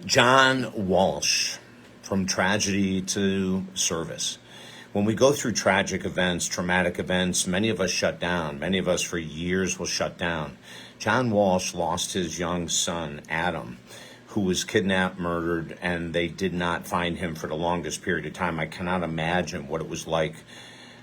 John Walsh, From Tragedy to Service. When we go through tragic events, traumatic events, many of us shut down. Many of us for years will shut down. John Walsh lost his young son, Adam, who was kidnapped, murdered, and they did not find him for the longest period of time. I cannot imagine what it was like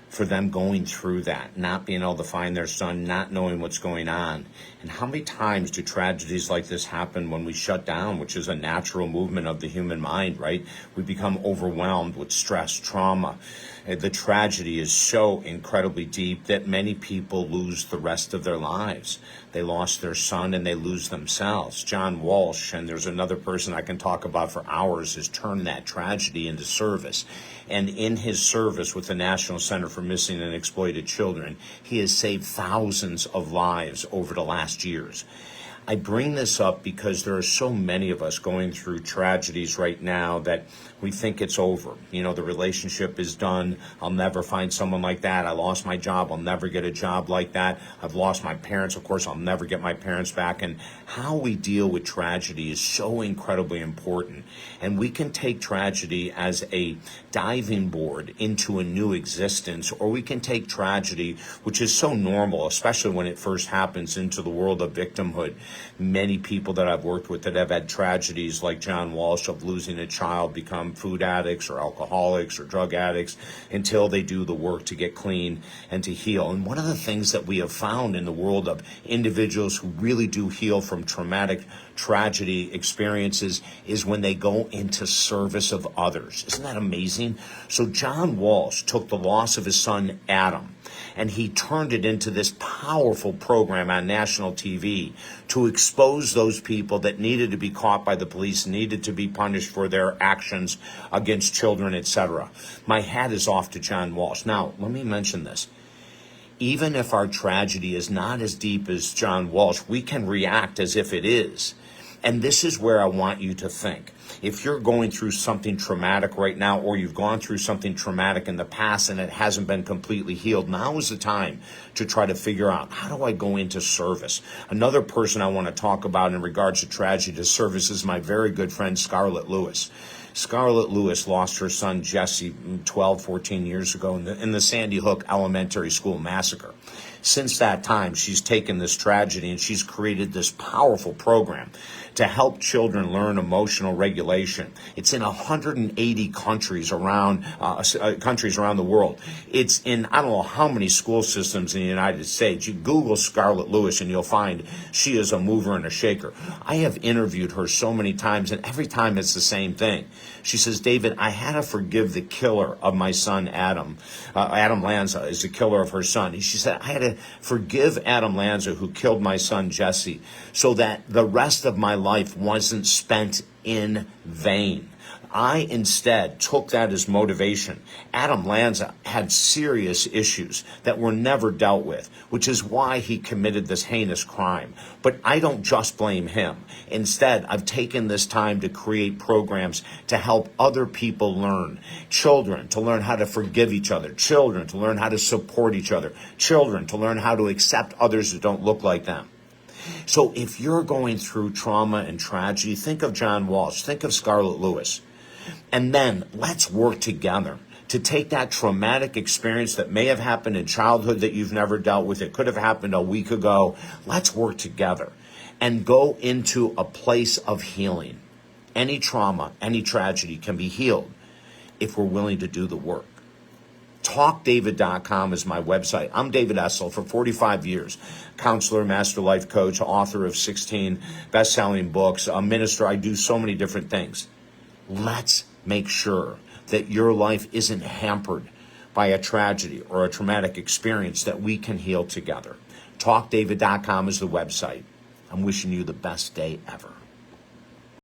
for them going through that, not being able to find their son, not knowing what's going on. And how many times do tragedies like this happen when we shut down, which is a natural movement of the human mind, right? We become overwhelmed with stress, trauma. The tragedy is so incredibly deep that many people lose the rest of their lives. They lost their son and they lose themselves. John Walsh, and there's another person I can talk about for hours, has turned that tragedy into service. And in his service with the National Center for Missing and Exploited Children, he has saved thousands of lives over the last years. I bring this up because there are so many of us going through tragedies right now that we think it's over. You know, the relationship is done. I'll never find someone like that. I lost my job. I'll never get a job like that. I've lost my parents. Of course, I'll never get my parents back. And how we deal with tragedy is so incredibly important. And we can take tragedy as a diving board into a new existence, or we can take tragedy, which is so normal, especially when it first happens, into the world of victimhood. Many people that I've worked with that have had tragedies like John Walsh of losing a child become food addicts or alcoholics or drug addicts until they do the work to get clean and to heal. And one of the things that we have found in the world of individuals who really do heal from traumatic tragedy experiences is when they go into service of others. Isn't that amazing? So John Walsh took the loss of his son, Adam, and he turned it into this powerful program on national TV to expose those people that needed to be caught by the police, needed to be punished for their actions against children, etc. My hat is off to John Walsh. Now, let me mention this. Even if our tragedy is not as deep as John Walsh, we can react as if it is. And this is where I want you to think. If you're going through something traumatic right now, or you've gone through something traumatic in the past and it hasn't been completely healed, now is the time to try to figure out, how do I go into service? Another person I want to talk about in regards to tragedy to service is my very good friend, Scarlett Lewis. Scarlett Lewis lost her son, Jesse, 12, 14 years ago in the Sandy Hook Elementary School massacre. Since that time, she's taken this tragedy and she's created this powerful program to help children learn emotional regulation. It's in 180 countries around the world. It's in I don't know how many school systems in the United States. You Google Scarlett Lewis and you'll find she is a mover and a shaker. I have interviewed her so many times, and every time it's the same thing. She says, David, I had to forgive the killer of my son, Adam. Adam Lanza is the killer of her son. She said, I had to forgive Adam Lanza, who killed my son, Jesse, so that the rest of my life wasn't spent in vain. I instead took that as motivation. Adam Lanza had serious issues that were never dealt with, which is why he committed this heinous crime. But I don't just blame him. Instead, I've taken this time to create programs to help other people learn. Children to learn how to forgive each other. Children to learn how to support each other. Children to learn how to accept others that don't look like them. So if you're going through trauma and tragedy, think of John Walsh, think of Scarlett Lewis. And then let's work together to take that traumatic experience that may have happened in childhood that you've never dealt with. It could have happened a week ago. Let's work together and go into a place of healing. Any trauma, any tragedy can be healed if we're willing to do the work. TalkDavid.com is my website. I'm David Essel for 45 years. Counselor, master life coach, author of 16 best-selling books, a minister. I do so many different things. Let's make sure that your life isn't hampered by a tragedy or a traumatic experience, that we can heal together. TalkDavid.com is the website. I'm wishing you the best day ever.